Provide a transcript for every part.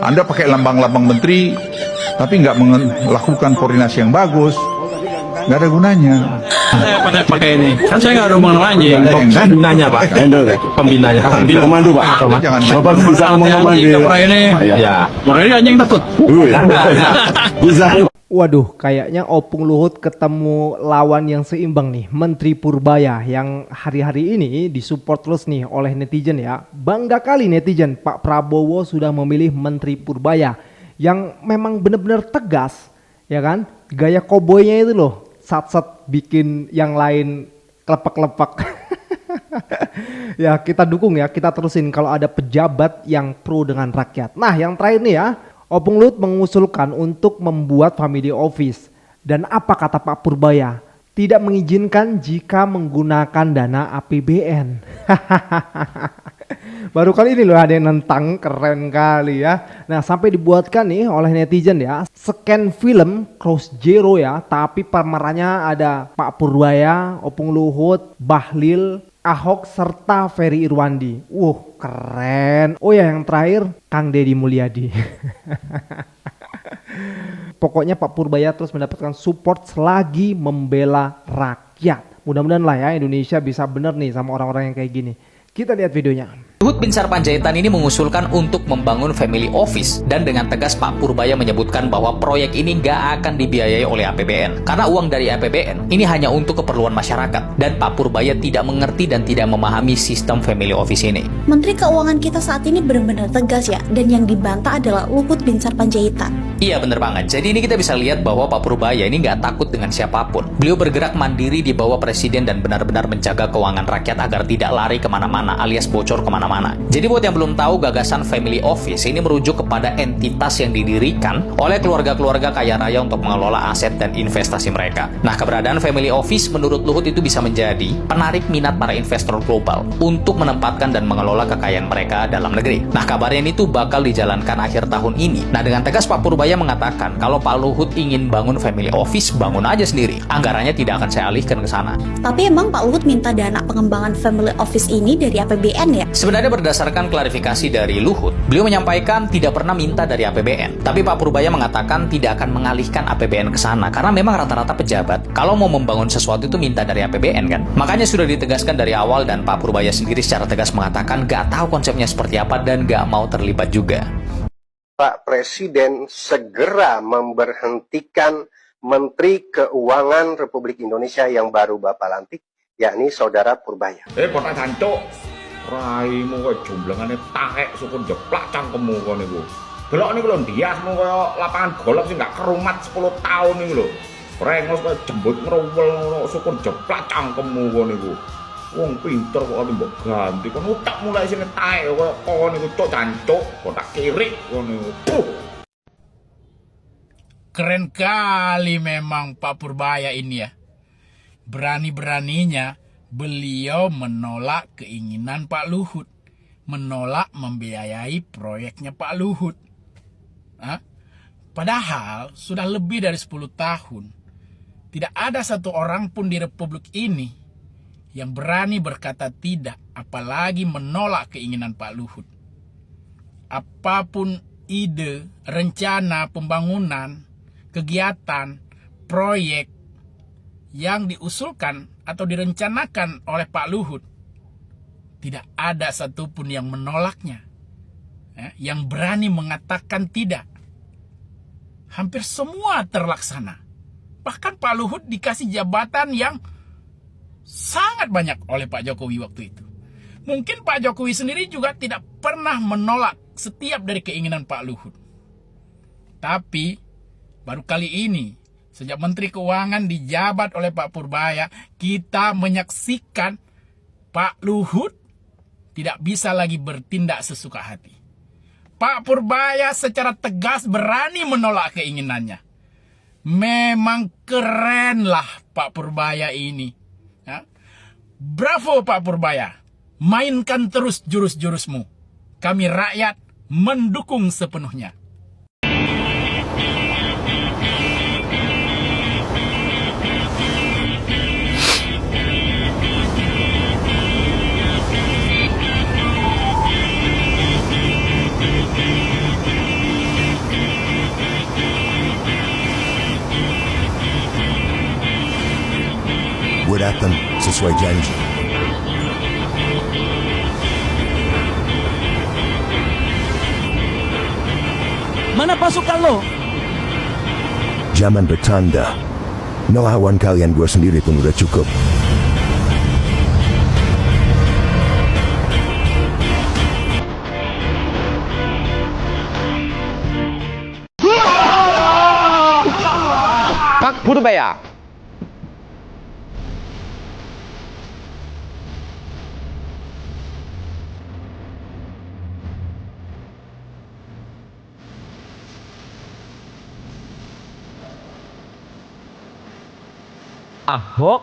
Anda pakai lambang-lambang menteri, tapi nggak melakukan koordinasi yang bagus, nggak ada gunanya. Saya pakai ini, kan saya nggak ada hubungan anjing. Pembinanya Pak, pembinanya, komando Pak. Jangan Bapak bisa ngomong Anjing kepala ini, ya, makanya ini anjing takut. bisa. Waduh, kayaknya Opung Luhut ketemu lawan yang seimbang nih, Menteri Purbaya yang hari-hari ini disupport terus nih oleh netizen ya. Bangga kali netizen, Pak Prabowo sudah memilih Menteri Purbaya yang memang benar-benar tegas, ya kan? Gaya koboynya itu loh, sat-sat bikin yang lain kelepak-kelepak. Ya kita dukung ya, kita terusin kalau ada pejabat yang pro dengan rakyat. Nah yang terakhir nih ya, Opung Luhut mengusulkan untuk membuat family office. Dan apa kata Pak Purbaya? Tidak mengizinkan jika menggunakan dana APBN. Baru kali ini loh ada yang nentang, keren kali ya. Nah sampai dibuatkan nih oleh netizen ya, scan film Cross Zero ya, tapi pemerannya ada Pak Purbaya, Opung Luhut, Bahlil, Ahok serta Ferry Irwandi. Keren. Oh ya yang terakhir Kang Deddy Mulyadi. Pokoknya Pak Purbaya terus mendapatkan support selagi membela rakyat. Mudah-mudahan lah ya Indonesia bisa bener nih sama orang-orang yang kayak gini. Kita lihat videonya. Luhut Binsar Panjaitan ini mengusulkan untuk membangun family office dan dengan tegas Pak Purbaya menyebutkan bahwa proyek ini nggak akan dibiayai oleh APBN karena uang dari APBN ini hanya untuk keperluan masyarakat dan Pak Purbaya tidak mengerti dan tidak memahami sistem family office ini. Menteri Keuangan kita saat ini benar-benar tegas ya, dan yang dibantah adalah Luhut Binsar Panjaitan. Iya bener banget, jadi ini kita bisa lihat bahwa Pak Purbaya ini nggak takut dengan siapapun. Beliau bergerak mandiri di bawah presiden dan benar-benar menjaga keuangan rakyat agar tidak lari kemana-mana alias bocor kemana-mana. Jadi buat yang belum tahu, gagasan family office ini merujuk kepada entitas yang didirikan oleh keluarga-keluarga kaya raya untuk mengelola aset dan investasi mereka. Nah, keberadaan family office menurut Luhut itu bisa menjadi penarik minat para investor global untuk menempatkan dan mengelola kekayaan mereka dalam negeri. Nah, kabarnya ini tuh bakal dijalankan akhir tahun ini. Nah, dengan tegas Pak Purbaya mengatakan kalau Pak Luhut ingin bangun family office, bangun aja sendiri. Anggarannya tidak akan saya alihkan ke sana. Tapi emang Pak Luhut minta dana pengembangan family office ini dari APBN ya? Sebenarnya berdasarkan klarifikasi dari Luhut, beliau menyampaikan tidak pernah minta dari APBN. Tapi Pak Purbaya mengatakan tidak akan mengalihkan APBN ke sana karena memang rata-rata pejabat kalau mau membangun sesuatu itu minta dari APBN kan. Makanya sudah ditegaskan dari awal dan Pak Purbaya sendiri secara tegas mengatakan gak tahu konsepnya seperti apa dan gak mau terlibat juga. Pak Presiden segera memberhentikan Menteri Keuangan Republik Indonesia yang baru Bapak lantik, yakni Saudara Purbaya. Kota Jancuk, raimu kok jumlangane taek sukun jeplak cangkemmu kono niku. Delok niku lho ndiasmu kaya lapangan golf sing gak kerumat 10 tahun niku lho. Rengos kaya jembut ngrowel ngono sukun jeplak cangkemmu kono niku. Wong pinter kok ati mbok ganti kon utak mulai sing taek kaya kono niku cok Jancuk, kotak kirik kono niku. Keren kali memang Pak Purbaya ini ya. Berani-beraninya beliau menolak keinginan Pak Luhut. Menolak membiayai proyeknya Pak Luhut. Padahal sudah lebih dari 10 tahun. Tidak ada satu orang pun di Republik ini yang berani berkata tidak, apalagi menolak keinginan Pak Luhut. Apapun ide, rencana pembangunan, kegiatan, proyek yang diusulkan atau direncanakan oleh Pak Luhut, tidak ada satupun yang menolaknya, yang berani mengatakan tidak. Hampir semua terlaksana. Bahkan Pak Luhut dikasih jabatan yang sangat banyak oleh Pak Jokowi waktu itu. Mungkin Pak Jokowi sendiri juga tidak pernah menolak setiap dari keinginan Pak Luhut. Tapi baru kali ini, sejak Menteri Keuangan dijabat oleh Pak Purbaya, kita menyaksikan Pak Luhut tidak bisa lagi bertindak sesuka hati. Pak Purbaya secara tegas berani menolak keinginannya. Memang keren lah Pak Purbaya ini. Bravo Pak Purbaya. Mainkan terus jurus-jurusmu. Kami rakyat mendukung sepenuhnya. datang sesuai janji. Mana pasukan lo? Zaman bertanda. Melawan kalian gue sendiri pun udah cukup. Pak Purbaya. Ahok.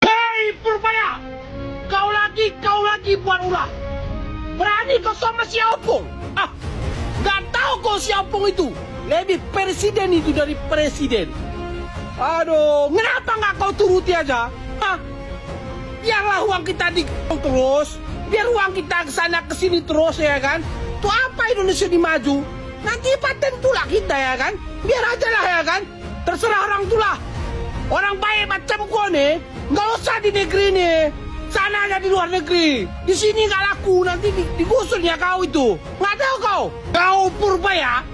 Hei Purbaya, kau lagi buat ulah. Berani kau sama si Opung? Ah, nggak tahu kau si Opung itu lebih presiden itu dari presiden. Aduh, kenapa nggak kau turuti aja? Hah? Biarlah uang kita digong terus, biar uang kita kesana kesini terus ya kan? Tuh apa Indonesia dimaju? Nanti paten tulah kita ya kan? Biar aja lah ya kan? Terserah orang tulah. Orang baik macam gua nih, nggak usah di negeri nih. Sana aja di luar negeri. Di sini nggak laku, nanti digusur ya kau itu. Nggak tahu kau? Kau Purbaya,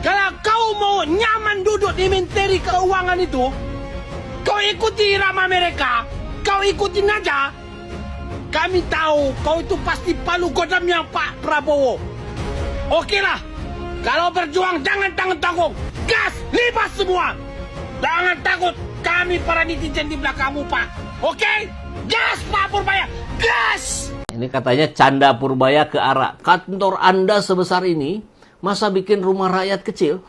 kalau kau mau nyaman duduk di Menteri Keuangan itu, kau ikuti irama mereka, kau ikutin aja. Kami tahu kau itu pasti palu godamnya Pak Prabowo. Oke lah, kalau berjuang jangan tanggung-tanggung, gas, libas semua. Jangan takut, kami para netizen di belakangmu Pak. Oke? Gas Pak Purbaya, gas! Ini katanya canda Purbaya ke arah kantor Anda sebesar ini, masa bikin rumah rakyat kecil?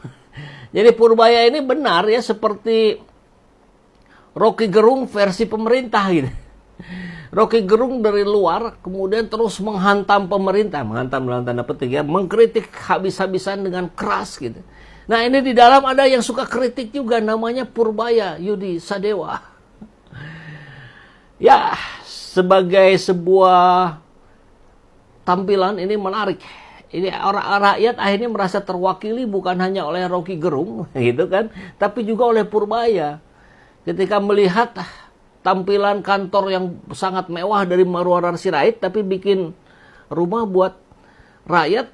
Jadi Purbaya ini benar ya seperti Rocky Gerung versi pemerintah gitu. Rocky Gerung dari luar kemudian terus menghantam pemerintah, menghantam dalam tanda petik ya, mengkritik habis-habisan dengan keras gitu. Nah ini di dalam ada yang suka kritik juga, namanya Purbaya Yudi Sadewa. Ya sebagai sebuah tampilan ini menarik. Ini orang rakyat akhirnya merasa terwakili bukan hanya oleh Rocky Gerung gitu kan, tapi juga oleh Purbaya. Ketika melihat tampilan kantor yang sangat mewah dari Marwarar Sirait, tapi bikin rumah buat rakyat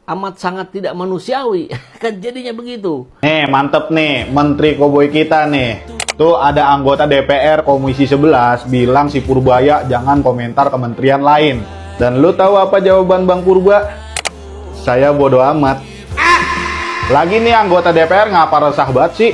amat sangat tidak manusiawi. Kan jadinya begitu. Nih mantep nih Menteri Koboi kita nih. Tuh ada anggota DPR Komisi 11 bilang si Purbaya jangan komentar kementerian lain. Dan lu tahu apa jawaban Bang Purba? Saya bodoh amat. Lagi nih anggota DPR ngapa resah banget sih?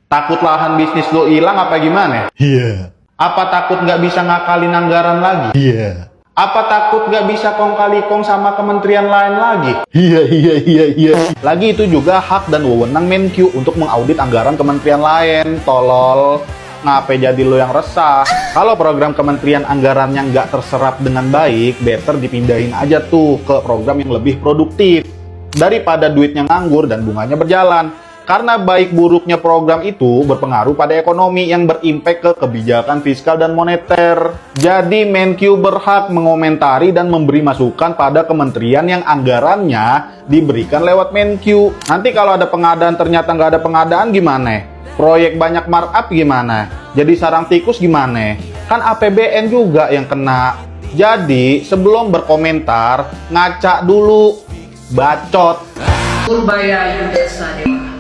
Takut lahan bisnis lo hilang apa gimana? Iya. Apa takut nggak bisa ngakalin anggaran lagi? Iya. Apa takut nggak bisa kong kali kong sama kementerian lain lagi? Iya. Lagi itu juga hak dan wewenang Menkyu untuk mengaudit anggaran kementerian lain. Tolol. Ngapain jadi lo yang resah? Kalau program kementerian anggarannya nggak terserap dengan baik, better dipindahin aja tuh ke program yang lebih produktif. Daripada duitnya nganggur dan bunganya berjalan. Karena baik buruknya program itu berpengaruh pada ekonomi yang berimpact ke kebijakan fiskal dan moneter. Jadi Menkyu berhak mengomentari dan memberi masukan pada kementerian yang anggarannya diberikan lewat Menkyu. Nanti kalau ada pengadaan ternyata nggak ada pengadaan gimana? Proyek banyak markup gimana? Jadi sarang tikus gimana? Kan APBN juga yang kena. Jadi sebelum berkomentar, ngaca dulu. Bacot. Purbaya Yudi Sadewa.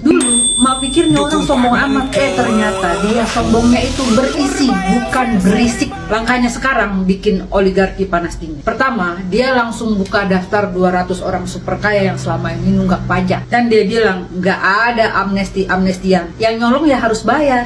Dulu, mak pikirnya orang sombong amat. Ternyata dia sombongnya itu berisi, bukan berisik. Langkahnya sekarang bikin oligarki panas dingin. Pertama, dia langsung buka daftar 200 orang super kaya yang selama ini nunggak pajak. Dan dia bilang, nggak ada amnesti-amnestian. Yang nyolong ya harus bayar.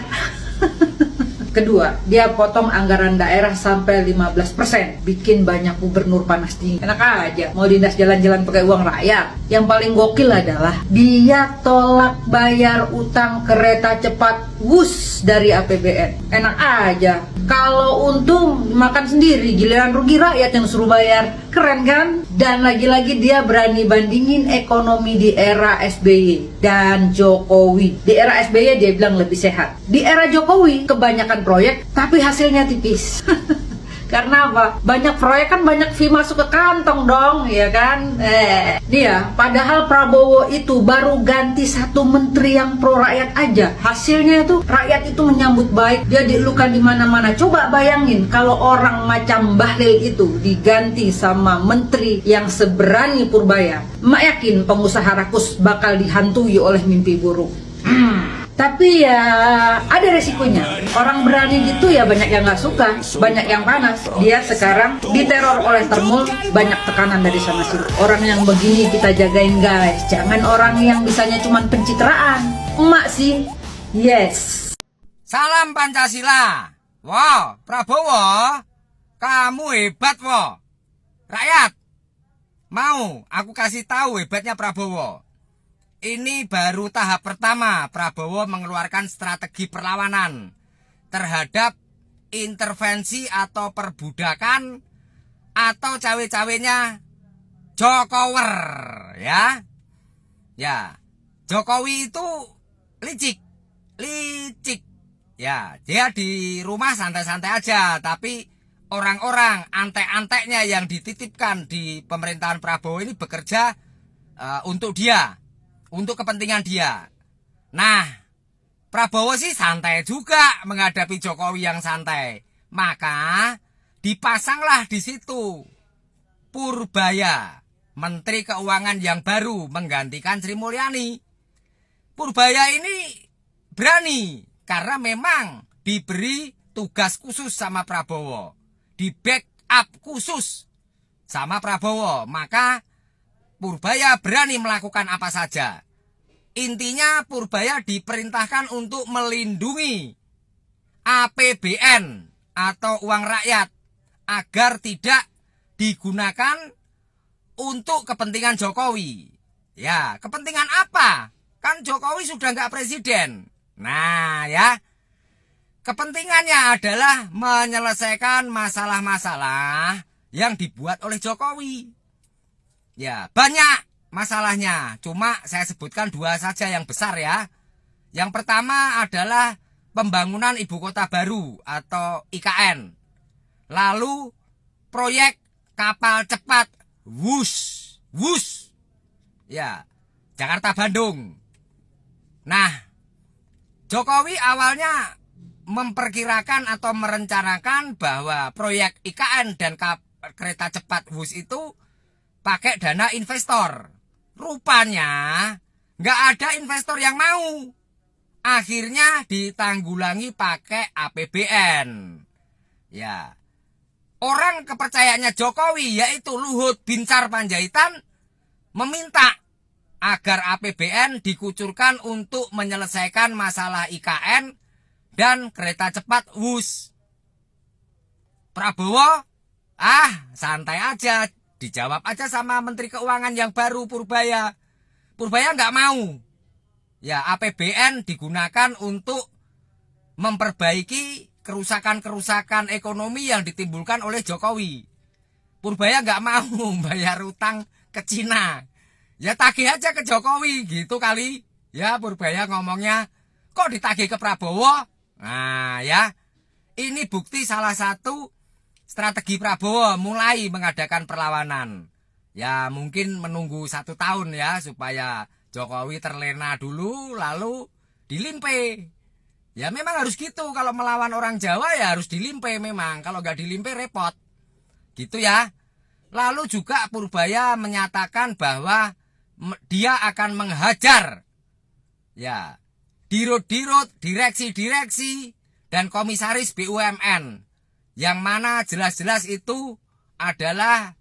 Kedua, dia potong anggaran daerah sampai 15%. Bikin banyak gubernur panas dingin. Enak aja, mau dinas jalan-jalan pakai uang rakyat. Yang paling gokil adalah dia tolak bayar utang kereta cepat WUS dari APBN. Enak aja. Kalau untung makan sendiri, giliran rugi rakyat yang suruh bayar. Keren kan? Dan lagi-lagi dia berani bandingin ekonomi di era SBY dan Jokowi. Di era SBY dia bilang lebih sehat. Di era Jokowi kebanyakan proyek tapi hasilnya tipis. Karena apa? Banyak proyek kan banyak fee masuk ke kantong dong, ya kan? Dia, padahal Prabowo itu baru ganti satu menteri yang pro rakyat aja. Hasilnya itu rakyat itu menyambut baik, dia dielukan di mana-mana. Coba bayangin kalau orang macam Bahlil itu diganti sama menteri yang seberani Purbaya. Mak yakin pengusaha rakus bakal dihantui oleh mimpi buruk. Tapi ya ada resikonya. Orang berani gitu ya banyak yang nggak suka, banyak yang panas. Dia sekarang diteror oleh Temul, banyak tekanan dari sana sini. Orang yang begini kita jagain guys. Jangan orang yang bisanya cuma pencitraan. Emak sih, yes. Salam Pancasila. Wow, Prabowo, kamu hebat wo. Rakyat, mau aku kasih tahu hebatnya Prabowo. Ini baru tahap pertama Prabowo mengeluarkan strategi perlawanan terhadap intervensi atau perbudakan atau cawe-cawenya Jokower, ya. Ya, Jokowi itu licik. Ya, dia di rumah santai-santai aja, tapi orang-orang antek-anteknya yang dititipkan di pemerintahan Prabowo ini bekerja untuk dia. Untuk kepentingan dia. Nah, Prabowo sih santai juga menghadapi Jokowi yang santai. Maka dipasanglah di situ Purbaya, Menteri Keuangan yang baru menggantikan Sri Mulyani. Purbaya ini berani karena memang diberi tugas khusus sama Prabowo, di backup khusus sama Prabowo. Maka Purbaya berani melakukan apa saja. Intinya Purbaya diperintahkan untuk melindungi APBN atau uang rakyat agar tidak digunakan untuk kepentingan Jokowi. Ya, kepentingan apa? Kan Jokowi sudah nggak presiden. Nah ya, kepentingannya adalah menyelesaikan masalah-masalah yang dibuat oleh Jokowi. Ya, banyak masalahnya. Cuma saya sebutkan dua saja yang besar ya. Yang pertama adalah pembangunan ibu kota baru atau IKN. Lalu proyek kapal cepat WUS. Ya, Jakarta Bandung. Nah, Jokowi awalnya memperkirakan atau merencanakan bahwa proyek IKN dan kereta cepat WUS itu pakai dana investor. Rupanya nggak ada investor yang mau. Akhirnya ditanggulangi pakai APBN. Ya, orang kepercayaannya Jokowi yaitu Luhut Binsar Panjaitan meminta agar APBN dikucurkan untuk menyelesaikan masalah IKN dan kereta cepat WUS. Prabowo, santai aja. Dijawab aja sama Menteri Keuangan yang baru Purbaya. Purbaya nggak mau. Ya, APBN digunakan untuk memperbaiki kerusakan-kerusakan ekonomi yang ditimbulkan oleh Jokowi. Purbaya nggak mau bayar utang ke Cina. Ya tagih aja ke Jokowi gitu kali. Ya Purbaya ngomongnya, kok ditagih ke Prabowo? Nah ya, ini bukti salah satu strategi Prabowo mulai mengadakan perlawanan. Ya mungkin menunggu 1 tahun ya supaya Jokowi terlena dulu lalu dilimpe. Ya memang harus gitu, kalau melawan orang Jawa ya harus dilimpe memang. Kalau nggak dilimpe repot. Gitu ya. Lalu juga Purbaya menyatakan bahwa dia akan menghajar ya dirut-dirut, direksi-direksi dan komisaris BUMN. Yang mana jelas-jelas itu adalah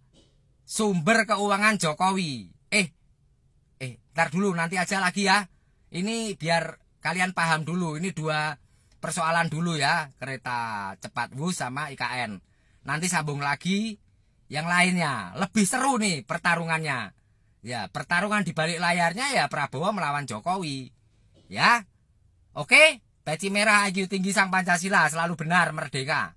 sumber keuangan Jokowi. Ntar dulu nanti aja lagi ya. Ini biar kalian paham dulu. Ini 2 persoalan dulu ya. Kereta cepat WUS sama IKN. Nanti sambung lagi yang lainnya. Lebih seru nih pertarungannya. Ya, pertarungan di balik layarnya ya Prabowo melawan Jokowi. Ya. Oke, peci merah IQ tinggi sang Pancasila selalu benar merdeka.